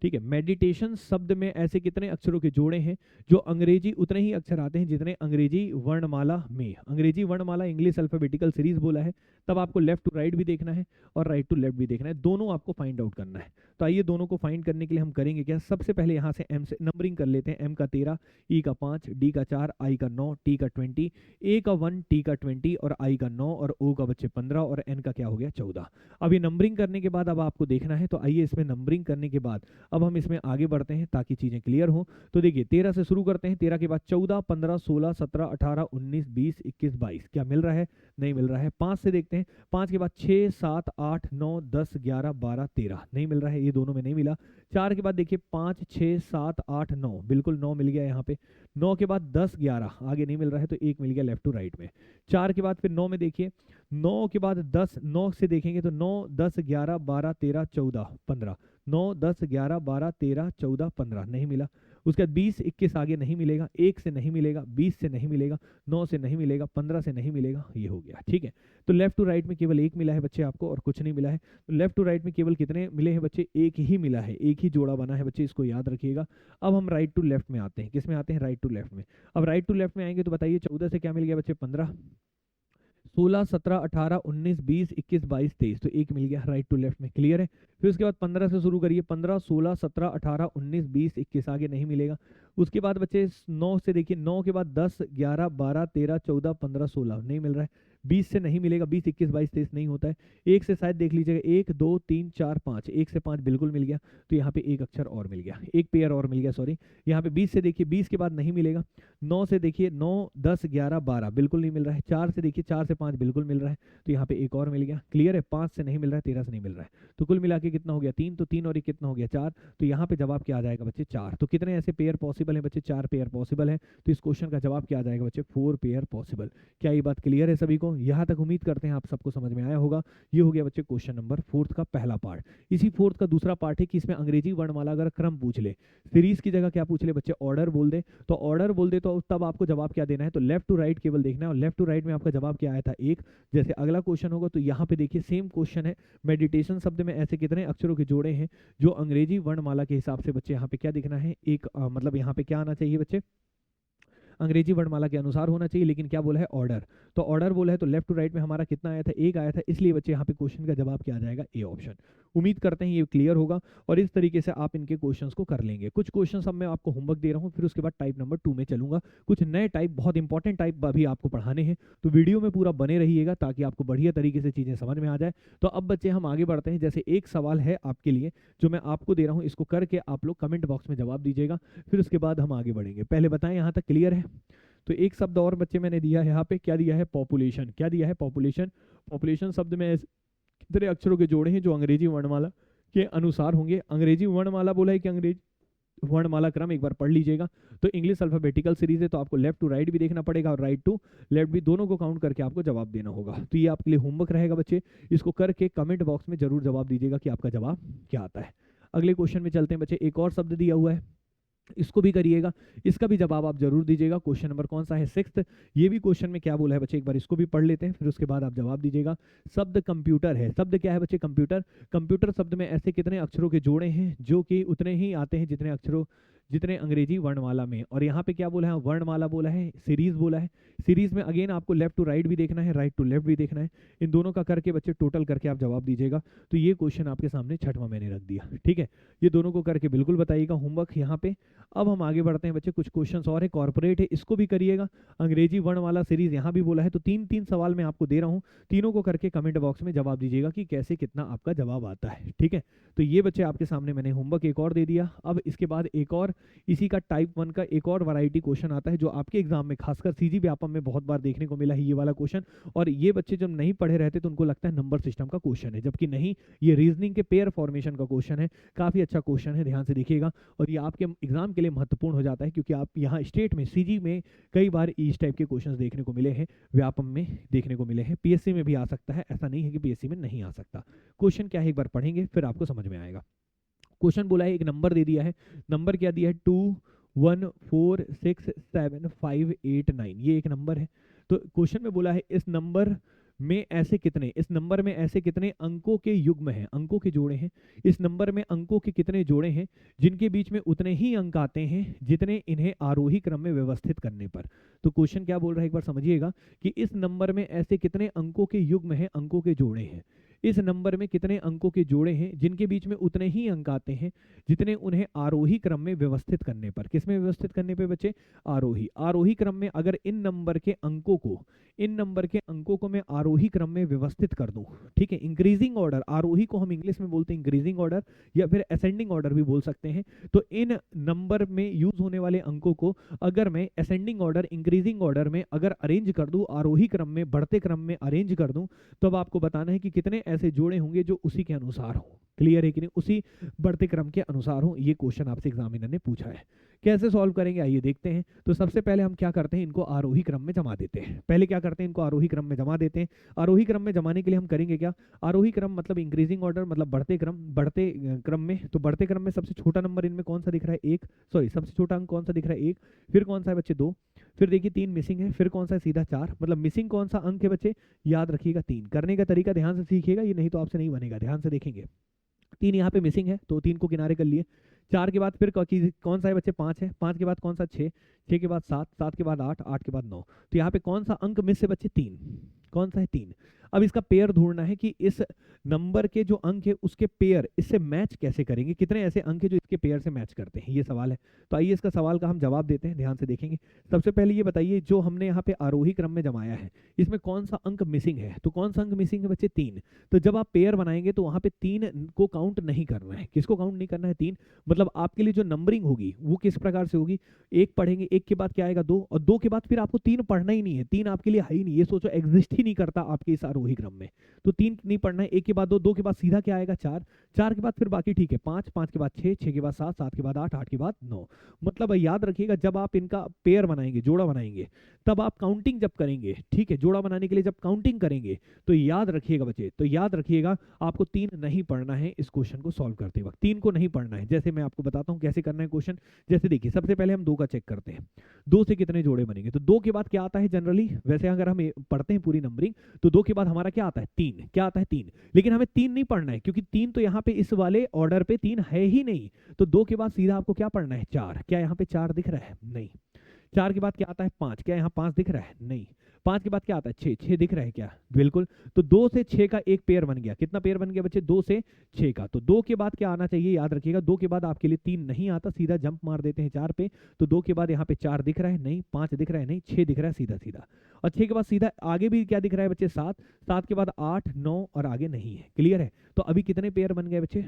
ठीक है। मेडिटेशन शब्द में ऐसे कितने अक्षरों के जोड़े हैं जो अंग्रेजी उतने ही अक्षर आते हैं जितने अंग्रेजी वर्णमाला में। अंग्रेजी वर्णमाला इंग्लिश अल्फाबेटिकल सीरीज बोला है, तब आपको लेफ्ट टू राइट भी देखना है और राइट टू लेफ्ट भी देखना है, दोनों आपको फाइंड आउट करना है। तो आइए दोनों को फाइंड करने के लिए हम करेंगे क्या, सबसे पहले यहाँ से एम से नंबरिंग कर लेते हैं। एम का 13, ई का 5, डी का 4, आई का 9, टी का 20, ए का 1, टी का 20 और आई का 9 और ओ का बच्चे 15 और एन का क्या हो गया 14। अब ये नंबरिंग करने के बाद अब आपको देखना है, तो आइए इसमें नंबरिंग करने के बाद अब हम इसमें आगे बढ़ते हैं ताकि चीजें क्लियर हो। तो देखिए 13 से शुरू करते हैं, 13 के बाद 14, 15, 16, 17, 18, 19, 20, 21, 22, क्या मिल रहा है, नहीं मिल रहा है। 5 से देखते हैं, 5 के बाद 6, 7, 8, 9, 10, 11, 12, 13, नहीं मिल रहा है, ये दोनों में नहीं मिला। 4 के बाद देखिए 5, 6, 7, 8, 9, बिल्कुल 9 मिल गया यहाँ पे। 9 के बाद 10, 11 आगे नहीं मिल रहा है, तो एक मिल गया लेफ्ट टू राइट में। 4 के बाद फिर 9 में देखिए, 9 के बाद 10, 9 से देखेंगे तो 9, 10, 11, 12, 13, 14, 15, 9, 10, 11, 12, 13, 14, 15 नहीं मिला। उसके बाद 20, 21 आगे नहीं मिलेगा, 1 से नहीं मिलेगा, 20 से नहीं मिलेगा, 9 से नहीं मिलेगा, 15 से नहीं मिलेगा, ये हो गया। ठीक है, तो लेफ्ट टू राइट में केवल एक मिला है बच्चे आपको और कुछ नहीं मिला है। तो लेफ्ट टू राइट में केवल कितने मिले हैं बच्चे, एक ही मिला है, एक ही जोड़ा बना है बच्चे, इसको याद रखिएगा। अब हम राइट टू लेफ्ट में आते हैं, किस में आते हैं, राइट टू लेफ्ट में। अब राइट टू लेफ्ट में आएंगे तो बताइए 14 से क्या मिल गया बच्चे, 15, 16, 17, 18, 19, 20, 21, 22, 23, तो एक मिल गया राइट टू लेफ्ट में, क्लियर है। फिर उसके बाद 15 से शुरू करिए, 15, 16, 17, 18, 19, 20, 21 आगे नहीं मिलेगा। उसके बाद बच्चे 9 से देखिए, 9 के बाद 10, 11, 12, 13, 14, 15, 16 नहीं मिल रहा है। 20 से नहीं मिलेगा, 20, 21, 22, 23 नहीं होता है। 1 से शायद देख लीजिएगा, 1, 2, 3, 4, 5, 1 से 5 बिल्कुल मिल गया, तो यहाँ पे एक अक्षर और मिल गया, एक पेयर और मिल गया, सॉरी। यहाँ पे 20 से देखिए, 20 के बाद नहीं मिलेगा। 9 से देखिए, 9, 10, 11, 12 बिल्कुल नहीं मिल रहा है। 4 से देखिए, 4 से 5 बिल्कुल मिल रहा है, तो यहाँ पे एक और मिल गया, क्लियर है। 5 से नहीं मिल रहा है, 13 से नहीं मिल रहा है, तो कुल मिला के कितना हो गया 3, तो 3 और 1 कितना हो गया 4, तो यहाँ पे जवाब क्या आ जाएगा बच्चे 4। तो कितने ऐसे पेयर पॉसिबल है बच्चे, 4 पेयर पॉसिबल है, तो इस क्वेश्चन का जवाब क्या आ जाएगा बच्चे, 4 पेयर पॉसिबल। क्या ये बात क्लियर है सभी को, यहाँ तक उम्मीद करते हैं आप सबको समझ में आया होगा। ये हो गया बच्चे क्वेश्चन नंबर 4 का पहला पार्ट। इसी 4 का दूसरा पार्ट है कि इसमें अंग्रेजी वर्णमाला अगर क्रम पूछ ले, सीरीज की जगह क्या पूछ ले बच्चे, ऑर्डर बोल दे, तो ऑर्डर बोल दे तो तब आपको जवाब क्या देना है, तो लेफ्ट टू राइट केवल देखना है, और लेफ्ट टू राइट में आपका जवाब क्या आया था 1। जैसे अगला क्वेश्चन होगा तो यहाँ पे देखिए सेम क्वेश्चन है, मेडिटेशन शब्द में ऐसे कितने अक्षरों के जोड़े हैं जो अंग्रेजी वर्णमाला के हिसाब से बच्चे यहाँ पे क्या दिखना है, एक मतलब यहाँ पे क्या आना चाहिए बच्चे, अंग्रेजी वर्णमाला के अनुसार होना चाहिए, लेकिन क्या बोला है ऑर्डर, तो ऑर्डर बोला है, तो लेफ्ट टू राइट में हमारा कितना आया था, एक आया था, इसलिए बच्चे यहाँ पे क्वेश्चन का जवाब क्या आ जाएगा, ए ऑप्शन। उम्मीद करते हैं ये क्लियर होगा और इस तरीके से आप इनके क्वेश्चंस को कर लेंगे। कुछ क्वेश्चंस अब मैं आपको होमवर्क दे रहा हूँ, फिर उसके बाद टाइप नंबर 2 में चलूंगा। कुछ नए टाइप, बहुत इंपॉर्टेंट टाइप अभी आपको पढ़ाने हैं, तो वीडियो में पूरा बने रहिएगा ताकि आपको बढ़िया तरीके से चीजें समझ में आ जाए। तो अब बच्चे हम आगे बढ़ते हैं। जैसे एक सवाल है आपके लिए जो मैं आपको दे रहा हूँ, इसको करके आप लोग कमेंट बॉक्स में जवाब दीजिएगा, फिर उसके बाद हम आगे बढ़ेंगे। पहले बताएं यहाँ तक क्लियर है। तो एक शब्द और बच्चे मैंने दिया है यहाँ पे, क्या दिया है, पॉपुलेशन। क्या दिया है, पॉपुलेशन। पॉपुलेशन शब्द में कितने अक्षरों के जोड़े हैं जो अंग्रेजी वर्णमाला के अनुसार होंगे। अंग्रेजी वर्णमाला बोला है कि अंग्रेजी वर्णमाला क्रम एक बार पढ़ लीजिएगा। तो इंग्लिश अल्फाबेटिकल सीरीज है, तो आपको लेफ्ट टू राइट भी देखना पड़ेगा और राइट टू लेफ्ट भी, दोनों को काउंट करके आपको जवाब देना होगा। तो ये आपके लिए होमवर्क रहेगा बच्चे, इसको करके कमेंट बॉक्स में जरूर जवाब दीजिएगा कि आपका जवाब क्या आता है। अगले क्वेश्चन में चलते हैं बच्चे। एक और शब्द दिया हुआ है, इसको भी करिएगा, इसका भी जवाब आप जरूर दीजिएगा। क्वेश्चन नंबर कौन सा है, 6th। ये भी क्वेश्चन में क्या बोला है बच्चे, एक बार इसको भी पढ़ लेते हैं, फिर उसके बाद आप जवाब दीजिएगा। शब्द कंप्यूटर है। शब्द क्या है बच्चे, कंप्यूटर। कंप्यूटर शब्द में ऐसे कितने अक्षरों के जोड़े हैं जो कि उतने ही आते हैं जितने अक्षरों, जितने अंग्रेजी वर्णमाला में। और यहाँ पे क्या बोला है, वर्णमाला बोला है, सीरीज बोला है। सीरीज में अगेन आपको लेफ्ट टू राइट भी देखना है, राइट टू लेफ्ट भी देखना है। इन दोनों का करके बच्चे टोटल करके आप जवाब दीजिएगा। तो ये क्वेश्चन आपके सामने 6वां मैंने रख दिया, ठीक है। ये दोनों को करके बिल्कुल बताइएगा, होमवर्क यहाँ पे। अब हम आगे बढ़ते हैं बच्चे, कुछ क्वेश्चंस और है, कॉर्पोरेट है, इसको भी करिएगा। अंग्रेजी वर्णमाला सीरीज यहाँ भी बोला है, तो 3-3 सवाल मैं आपको दे रहा हूँ, तीनों को करके कमेंट बॉक्स में जवाब दीजिएगा कि कैसे कितना आपका जवाब आता है, ठीक है। तो ये बच्चे आपके सामने मैंने होमवर्क एक और दे दिया। अब इसके बाद एक और इसी का टाइप 1 का एक और वैरायटी क्वेश्चन आता है जो आपके एग्जाम में खासकर सीजी व्यापम में बहुत बार देखने को मिला है, ये वाला क्वेश्चन। और ये बच्चे जब नहीं पढ़े रहते तो उनको लगता है नंबर सिस्टम का क्वेश्चन है, जबकि नहीं, ये रीजनिंग के पेयर फॉर्मेशन का क्वेश्चन है। काफी अच्छा क्वेश्चन है, ध्यान से देखिएगा, और ये आपके एग्जाम के लिए महत्वपूर्ण हो जाता है क्योंकि आप यहाँ स्टेट में सीजी में कई बार इस टाइप के क्वेश्चन देखने को मिले हैं, व्यापम में देखने को मिले हैं, पीएससी में भी आ सकता है, ऐसा नहीं है कि पीएससी में नहीं आ सकता। क्वेश्चन क्या है एक बार पढ़ेंगे फिर आपको समझ में आएगा। क्वेश्चन बोला है, एक नंबर दे दिया है, नंबर क्या दिया है 2 1 4 6 7 5 8 9, ये एक नंबर है। तो क्वेश्चन में बोला है इस नंबर में ऐसे कितने, इस नंबर में ऐसे कितने अंकों के युग्म हैं, अंकों के जोड़े हैं, इस नंबर में अंकों के कितने जोड़े हैं जिनके बीच में उतने ही अंक आते हैं जितने इन्हें आरोही क्रम में व्यवस्थित करने पर। तो क्वेश्चन क्या बोल रहा है एक बार समझिएगा कि इस नंबर में ऐसे कितने अंकों के युग्म हैं, अंकों के जोड़े हैं, इस नंबर में कितने अंकों के जोड़े हैं जिनके बीच में उतने ही अंक आते हैं जितने उन्हें आरोही क्रम में व्यवस्थित करने पर। किसमें व्यवस्थित करने पे बच्चे? आरोही। आरोही क्रम में अगर इन नंबर के अंकों को मैं आरोही क्रम में व्यवस्थित कर दूं, ठीक है, इंक्रीजिंग ऑर्डर, आरोही को हम इंग्लिश में बोलते हैं इंक्रीजिंग ऑर्डर या फिर असेंडिंग ऑर्डर भी बोल सकते हैं। तो इन नंबर में यूज होने वाले अंकों को अगर मैं असेंडिंग ऑर्डर, इंक्रीजिंग ऑर्डर में अगर अरेंज कर दूं, आरोही क्रम में, बढ़ते क्रम में अरेंज कर दूं, तो अब आपको बताना है कि कितने ऐसे जोड़े होंगे जो उसी के अनुसार हो। क्लियर है कि नहीं? उसी बढ़ते क्रम के अनुसार हो। ये क्वेश्चन आपसे एग्जामिनर ने पूछा है। कैसे सॉल्व करेंगे आइए देखते हैं। तो सबसे पहले हम क्या करते हैं, इनको आरोही क्रम में जमा देते हैं। पहले क्या करते हैं, इनको आरोही क्रम में जमा देते हैं। आरोही क्रम में जमाने के लिए हम करेंगे क्या, आरोही क्रम मतलब इंक्रीजिंग ऑर्डर मतलब बढ़ते क्रम में। तो बढ़ते क्रम में सबसे छोटा नंबर इनमें कौन सा दिख रहा है? एक, सॉरी सबसे छोटा अंक कौन सा दिख रहा है? एक। फिर कौन सा है बच्चे? दो। फिर देखिए 3 मिसिंग है। फिर कौन सा है? सीधा 4। मतलब मिसिंग कौन सा अंक है बच्चे? याद रखिएगा 3। करने का तरीका ध्यान से सीखिएगा, ये नहीं तो आपसे नहीं बनेगा। ध्यान से देखेंगे, 3 यहाँ पे मिसिंग है तो 3 को किनारे कर लिए। 4 के बाद फिर कौन सा है बच्चे? 5 है। 5 के बाद कौन सा? 6। 6 के बाद 7। 7 के बाद 8। 8 के बाद 9। तो यहाँ पे कौन सा अंक मिस है बच्चे? 3। कौन सा है? 3। अब इसका पेयर ढूंढना है कि इस नंबर के जो अंक है उसके पेयर इससे मैच कैसे करेंगे, कितने ऐसे अंक है जो इसके पेयर से मैच करते हैं, ये सवाल है। तो आइए इसका सवाल का हम जवाब देते हैं, ध्यान से देखेंगे। सबसे पहले ये बताइए, जो हमने यहाँ पे आरोही क्रम में जमाया है इसमें कौन सा अंक मिसिंग है? तो कौन सा अंक मिसिंग है बच्चे? 3। तो जब आप पेयर बनाएंगे तो वहां पे 3 को काउंट नहीं करना है। किसको काउंट नहीं करना है? 3। मतलब आपके लिए जो नंबरिंग होगी वो किस प्रकार से होगी? 1 पढ़ेंगे, 1 के बाद क्या आएगा? 2, और 2 के बाद फिर आपको 3 पढ़ना ही नहीं है। 3 आपके लिए है ही नहीं, ये सोचो एग्जिस्ट ही नहीं करता आपके इस आरोही क्रम में। तो 3 नहीं पढ़ना है। 1 के बाद 2, 2 के बाद सीधा क्या आएगा? 4। 4 के बाद फिर बाकी ठीक है, 5, 5 के बाद 6, 6 के बाद 7, 7 के बाद 8, 8 के बाद 9। मतलब याद रखिएगा, जब आप इनका पेयर बनाएंगे, जोड़ा बनाएंगे, तब आप काउंटिंग जब करेंगे, ठीक है, जोड़ा बनाने के लिए जब काउंटिंग करेंगे तो याद रखिएगा बच्चे, तो याद रखिएगा आपको 3 नहीं पढ़ना है इस क्वेश्चन को सॉल्व करते वक्त। 3 को नहीं पढ़ना है। जैसे मैं आपको बताता हूं कैसे करना है क्वेश्चन। जैसे देखिए, सबसे पहले हम 2 का चेक करते हैं, 2 से कितने जोड़े बनेंगे। तो 2 के बाद क्या आता है जनरली, वैसे अगर हम पढ़ते हैं पूरी नंबरिंग तो 2 के बाद हमारा क्या आता है? 3। क्या आता है? 3। लेकिन हमें 3 नहीं पढ़ना है क्योंकि 3 तो यहाँ पे इस वाले ऑर्डर पे 3 है ही नहीं। तो 2 के बाद सीधा आपको क्या पढ़ना है? 4। क्या यहाँ पे 4 दिख रहा है? नहीं। 4 के बाद क्या आता है? 5। क्या यहाँ 5 दिख रहा है? नहीं। 5 के बाद क्या आता है? 6। 6 दिख रहा है क्या? बिल्कुल। तो 2 से 6 का एक पेयर बन गया। कितना पेयर बन गया बच्चे? 2 से 6 का। तो 2 के बाद क्या आना चाहिए? याद रखिएगा, 2 के बाद आपके लिए 3 नहीं आता, सीधा जंप मार देते हैं 4 पे। तो 2 के बाद यहाँ पे 4 दिख रहा है? नहीं। 5 दिख रहा है? नहीं। 6 दिख रहा है? सीधा सीधा। और 6 के बाद सीधा आगे भी क्या दिख रहा है बच्चे? 7। 7 के बाद 8, 9 और आगे नहीं है। क्लियर है? तो अभी कितने पेयर बन गए बच्चे?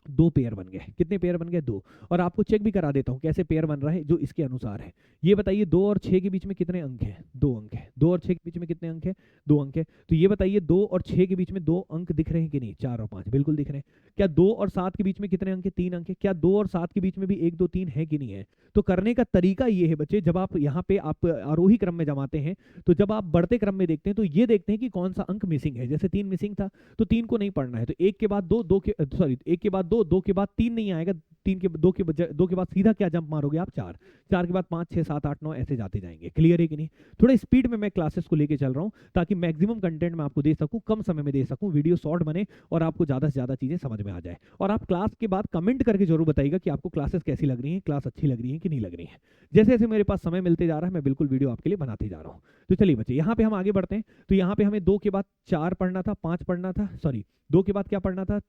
2 पेयर बन गए। कितने पेयर बन गए? 2। और आपको चेक भी करा देता हूं कैसे पेयर बन रहा है जो इसके अनुसार है। ये बताइए 2 और 6 के बीच में कितने अंक हैं? 2 अंक है। 2 और 6 के बीच में कितने अंक है? 2 अंक है। तो ये बताइए 2 और 6 के बीच में 2 अंक दिख रहे हैं कि नहीं? 4 और 5 बिल्कुल दिख रहे हैं। क्या 2 और 7 के बीच में कितने अंक है? 3 अंक है। क्या 2 और 7 के बीच में भी 1, 2, 3 है कि नहीं है? तो करने का तरीका ये है बच्चे, जब आप यहाँ पे आप आरोही क्रम में जमाते हैं तो जब आप बढ़ते क्रम में देखते हैं तो ये देखते हैं कि कौन सा अंक मिसिंग है। जैसे 3 मिसिंग था तो 3 को नहीं पढ़ना है। तो 1 के बाद 2, 2 के सॉरी 1 के बाद 2, 2 के बाद 3 नहीं आएगा। 3 के 2 के बाद सीधा क्या जंप मारोगे आप? 4। 4 के बाद 5, 6, 7, 8, 9 ऐसे जाते जाएंगे। क्लियर है कि नहीं? थोड़ा स्पीड में मैं क्लासेस को लेके चल रहा हूँ ताकि मैक्सिमम कंटेंट मैं आपको दे सकूं, कम समय में दे सकूं, वीडियो शॉर्ट बने और आपको ज्यादा से ज्यादा चीजें समझ में आ जाए। और आप क्लास के बाद कमेंट करके जरूर बताइएगा कि आपको क्लासेस कैसी लग रही हैं, क्लास अच्छी लग रही है कि नहीं लग रही है। जैसे जैसे मेरे पास समय मिलते जा रहा है मैं बिल्कुल वीडियो आपके लिए बनाते जा रहा हूँ। तो चलिए बच्चे, यहाँ पे हम आगे बढ़ते हैं। तो यहाँ पे हमें 2 के बाद 4 पढ़ना था, 5 पढ़ना था, सॉरी 2 के बाद क्या पढ़ना था?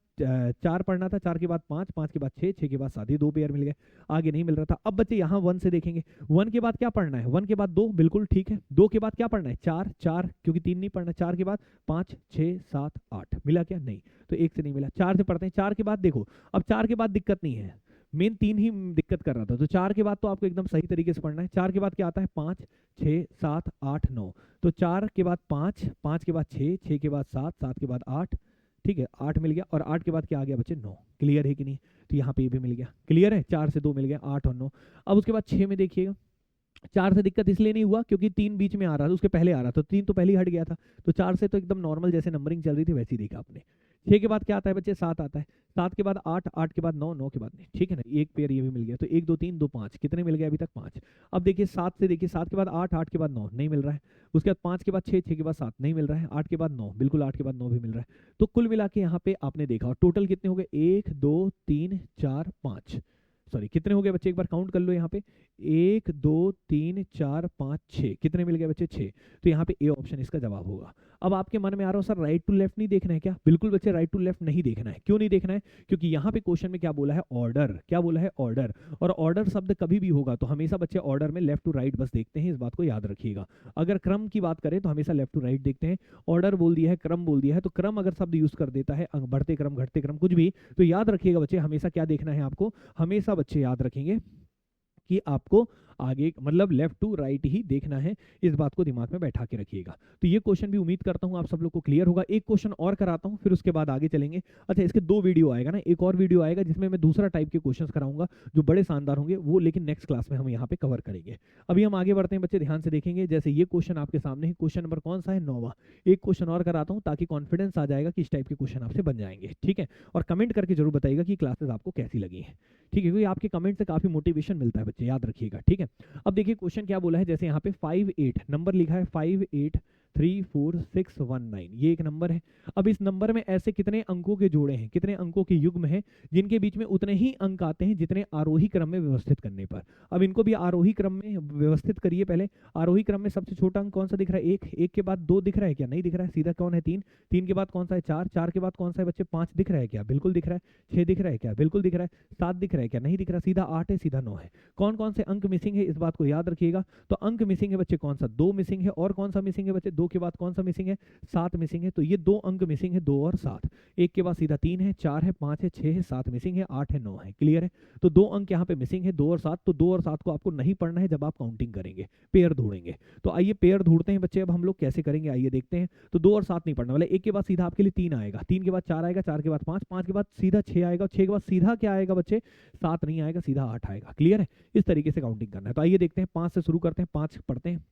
4 पढ़ना था। 4 के बाद 5, 5 के बाद 6, 6 के बाद 7, ये 2 पेयर मिल गए। आगे नहीं मिल रहा था। अब बच्चे यहाँ 1 से देखेंगे। 1 के बाद क्या पढ़ना है? 1 के बाद 2, बिल्कुल ठीक है। 2 के बाद क्या पढ़ना है? 4, 4 क्योंकि 3 नहीं पढ़ना। 4 के बाद 5, 6, 7, 8 मिला क्या? नहीं। तो 1 से नहीं मिला। 4 से पढ़ते हैं। 4 के बाद देखो, अब 4 के बाद दिक्कत नहीं है, मेन 3 ही दिक्कत कर रहा था। तो 4 के बाद तो आपको एकदम सही तरीके से पढ़ना है। 4 के बाद क्या आता है? 5, 6, 7, 8, 9। तो 4 के बाद 5, 5 के बाद 6, 6 के बाद 7, 7 के बाद 8, ठीक है, 8 मिल गया। और 8 के बाद क्या आ गया बच्चे? 9। क्लियर है कि नहीं? तो यहाँ पे ये भी मिल गया। क्लियर है? 4 से 2 मिल गया, 8 और 9। अब उसके बाद 6 में देखिएगा, 4 से दिक्कत इसलिए नहीं हुआ क्योंकि 3 बीच में आ रहा था, उसके पहले आ रहा था, 3 तो पहले ही हट गया था। तो 4 से तो एकदम नॉर्मल जैसे नंबरिंग चल रही थी वैसी देखा आपने। 6 के बाद क्या आता है बच्चे 7 आता है, 7 के बाद 8, 8 के बाद 9, 9 के बाद नहीं, ठीक है ना, एक पेयर ये भी मिल गया, तो 1 2 3 2 5 कितने मिल गए अभी तक 5। अब देखिए 7 से देखिए 7 के बाद 8, 8 के बाद 9 नहीं मिल रहा है, उसके बाद 5 के बाद 6, 6 के बाद 7 नहीं मिल रहा है, 8 के बाद 9 बिल्कुल 8 के बाद 9 भी मिल रहा है। तो कुल मिला के यहाँ पे आपने देखा और टोटल कितने हो गए 1 2 3 4 5, सॉरी कितने हो गए बच्चे एक बार काउंट कर लो यहाँ पे 1 2 3 4 5 6 कितने मिल गए बच्चे 6। तो यहाँ पे ए ऑप्शन इसका जवाब होगा। अब आपके मन में आ रहा हो सर राइट टू लेफ्ट नहीं देखना है क्या? बिल्कुल बच्चे राइट टू लेफ्ट नहीं देखना है। क्यों नहीं देखना है? क्योंकि यहाँ पे क्वेश्चन में क्या बोला है ऑर्डर, क्या बोला है ऑर्डर, और ऑर्डर शब्द कभी भी होगा तो हमेशा बच्चे ऑर्डर में लेफ्ट टू राइट बस देखते हैं, इस बात को याद रखिएगा। अगर क्रम की बात करें तो हमेशा लेफ्ट टू राइट देखते हैं, ऑर्डर बोल दिया है क्रम बोल दिया है तो क्रम अगर शब्द यूज कर देता है बढ़ते क्रम घटते क्रम कुछ भी, तो याद रखिएगा बच्चे हमेशा क्या देखना है आपको, हमेशा बच्चे याद रखेंगे कि आपको आगे मतलब लेफ्ट टू राइट ही देखना है, इस बात को दिमाग में बैठा के रखिएगा। तो ये क्वेश्चन भी उम्मीद करता हूं आप सब लोग को क्लियर होगा। एक क्वेश्चन और कराता हूं फिर उसके बाद आगे चलेंगे। अच्छा इसके 2 वीडियो आएगा ना, एक और वीडियो आएगा जिसमें मैं दूसरा टाइप के क्वेश्चंस कराऊंगा जो बड़े शानदार होंगे, वो लेकिन नेक्स्ट क्लास में हम यहाँ पे कवर करेंगे। अभी हम आगे बढ़ते हैं बच्चे, ध्यान से देखेंगे। जैसे ये क्वेश्चन आपके सामने है, क्वेश्चन नंबर कौन सा है 9वां। एक क्वेश्चन और कराता हूँ ताकि कॉन्फिडेंस आ जाएगा कि इस टाइप के क्वेश्चन आपसे बन जाएंगे, ठीक है। और कमेंट करके जरूर बताइएगा कि क्लासेस आपको कैसी लगी है, ठीक है, क्योंकि आपके कमेंट से काफी मोटिवेशन मिलता है बच्चे, याद रखिएगा, ठीक है। अब देखिए क्वेश्चन क्या बोला है, जैसे यहाँ पे 5 8 नंबर लिखा है 5 8 3 4 6 1 9, ये एक नंबर है। अब इस नंबर में ऐसे कितने अंकों के जोड़े हैं, कितने अंकों के युग्म हैं जिनके बीच में उतने ही अंक आते हैं जितने आरोही क्रम में व्यवस्थित करने पर। अब इनको भी आरोही क्रम में व्यवस्थित करिए। पहले आरोही क्रम में सबसे छोटा अंक कौन सा दिख रहा है 1, 1 के बाद 2 दिख रहा है क्या? नहीं दिख रहा है, सीधा कौन है 3, 3 के बाद कौन सा है 4, 4 के बाद कौन सा है बच्चे 5 दिख रहा है क्या? बिल्कुल दिख रहा है। 6 दिख रहा है क्या? बिल्कुल दिख रहा है। 7 दिख रहा है क्या? नहीं दिख रहा, सीधा 8 है, सीधा 9 है। कौन कौन से अंक मिसिंग है इस बात को याद रखिएगा। तो अंक मिसिंग है बच्चे कौन सा? 2 मिसिंग है। और कौन सा मिसिंग है बच्चे? 2 के बाद कौन सा मिसिंग है? 7 मिसिंग है। तो ये 2 अंक मिसिंग है, 2 और 7। 1 के बाद सीधा 3 है, 4 है, 5 है, 6 है, 7 मिसिंग है, 8 है, 9 है। क्लियर है? तो 2 अंक यहाँ पे मिसिंग है, 2 और 7। तो 2 और 7 को आपको नहीं पढ़ना है जब आप काउंटिंग करेंगे, पेयर ढूंढेंगे। तो आइए पेयर ढूंढते हैं बच्चे, अब हम लोग कैसे करेंगे आइए देखते हैं। तो 2 और 7 नहीं पढ़ना वाला। 1 के बाद सीधा आपके लिए 3 आएगा, 3 के बाद 4 आएगा, 4 के बाद 5, 5 के बाद सीधा 6 आएगा, 6 के बाद सीधा क्या आएगा बच्चे? 7 नहीं आएगा, सीधा 8 आएगा। क्लियर है? इस तरीके से काउंटिंग करना है। तो आइए देखते हैं, 5 से शुरू करते हैं, 5 पढ़ते हैं।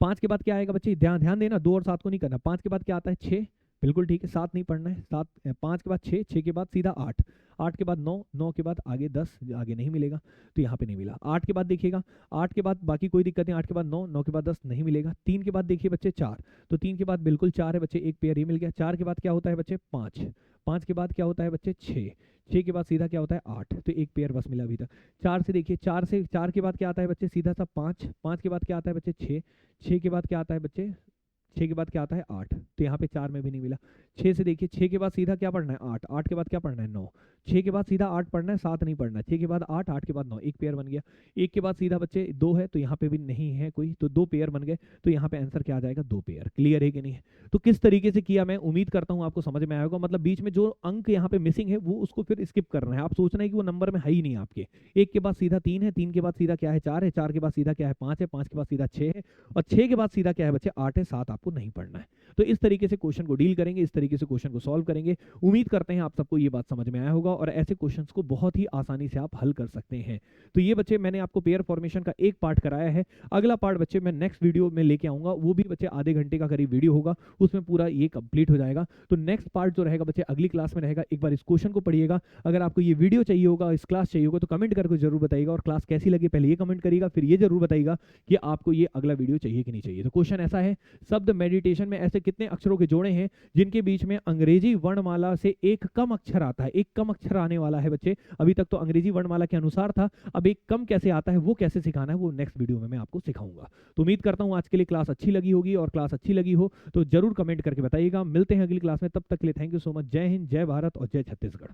5 के बाद क्या आएगा बच्चे? ध्यान ध्यान देना, 2 और 7 को नहीं करना। 5 के बाद क्या आता है? 6, बिल्कुल ठीक है। 7 नहीं पढ़ना है। 5 के बाद 6, 6 के बाद सीधा 8, 8 के बाद 9, 9 के बाद आगे 10, आगे नहीं मिलेगा तो यहाँ पे नहीं मिला। 8 के बाद देखिएगा, 8 के बाद बाकी कोई दिक्कत नहीं, 8 के बाद 9, 9 के बाद 10 नहीं मिलेगा। 3 के बाद देखिए बच्चे 4, तो 3 के बाद बिल्कुल 4 है बच्चे, एक पेयर ही मिल गया। 4 के बाद क्या होता है बच्चे? 5, 5 के बाद क्या होता है बच्चे? 6, 6 के बाद सीधा क्या होता है? 8, तो एक पेयर बस मिला अभी तक। 4 से देखिए, 4 के बाद क्या आता है बच्चे? सीधा सा 5, 5 के बाद क्या आता है बच्चे? 6, 6 के बाद क्या आता है बच्चे? 6 के बाद क्या आता है? 8, तो यहाँ पे 4 में भी नहीं मिला। 6 से देखिए, 6 के बाद सीधा क्या पढ़ना है? 8, 8 के बाद क्या पढ़ना है? 9, 6 के बाद सीधा 8 पढ़ना है, 7 नहीं पढ़ना है। 6 के बाद 8, 8 के बाद 9, एक पेयर बन गया। 1 के बाद सीधा बच्चे 2 है, तो यहाँ पे भी नहीं है कोई, तो 2 पेयर बन गए। तो यहाँ पे आंसर क्या आ जाएगा? 2 पेयर। क्लियर है कि नहीं है? तो किस तरीके से किया मैं उम्मीद करता हूँ आपको समझ में आएगा। मतलब बीच में जो अंक यहाँ पे मिसिंग है वो उसको फिर स्किप करना है। आप सोचना है कि वो नंबर में है ही नहीं आपके। 1 के बाद सीधा 3 है, 3 के बाद सीधा क्या है? 4 है, 4 के बाद सीधा क्या है? 5 है, 5 के बाद सीधा 6 है, और 6 के बाद सीधा क्या है बच्चे? 8 है, 7 आपको नहीं पढ़ना है। तो इस तरीके से क्वेश्चन को डील करेंगे, इस तरीके से क्वेश्चन को सॉल्व करेंगे। उम्मीद करते हैं आप सबको ये बात समझ में आया होगा और ऐसे क्वेश्चंस को बहुत ही आसानी से आप हल कर सकते हैं। तो ये बच्चे मैंने आपको पेयर फॉर्मेशन का एक पार्ट कराया है। अगला पार्ट बच्चे मैं नेक्स्ट वीडियो में लेके आऊंगा, वो भी बच्चे आधे घंटे का करीब वीडियो होगा, उसमें पूरा ये कंप्लीट हो जाएगा। तो नेक्स्ट पार्ट जो रहेगा बच्चे अगली क्लास में रहेगा। एक बार इस क्वेश्चन को पढ़िएगा। अगर आपको ये वीडियो चाहिए होगा, इस क्लास चाहिए होगा, तो कमेंट करके जरूर बताइएगा। और क्लास कैसी लगी पहले ये कमेंट करिएगा, फिर ये जरूर बताइएगा कि आपको ये अगला वीडियो चाहिए कि नहीं चाहिए। तो क्वेश्चन ऐसा है, शब्द मेडिटेशन में ऐसे कितने अक्षरों के जोड़े हैं जिनके बीच में अंग्रेजी वर्णमाला से एक कम अक्षर आता है? एक कम अक्षर आने वाला है बच्चे। अभी तक तो अंग्रेजी वर्णमाला के अनुसार था, अब एक कम कैसे आता है, वो कैसे सिखाना है, वो नेक्स्ट वीडियो में मैं आपको सिखाऊंगा। तो उम्मीद करता हूं आज के लिए क्लास अच्छी लगी होगी, और क्लास अच्छी लगी हो तो जरूर कमेंट करके बताइएगा। मिलते हैं अगली क्लास में, तब तक के लिए थैंक यू सो मच। जय हिंद, जय भारत और जय छत्तीसगढ़।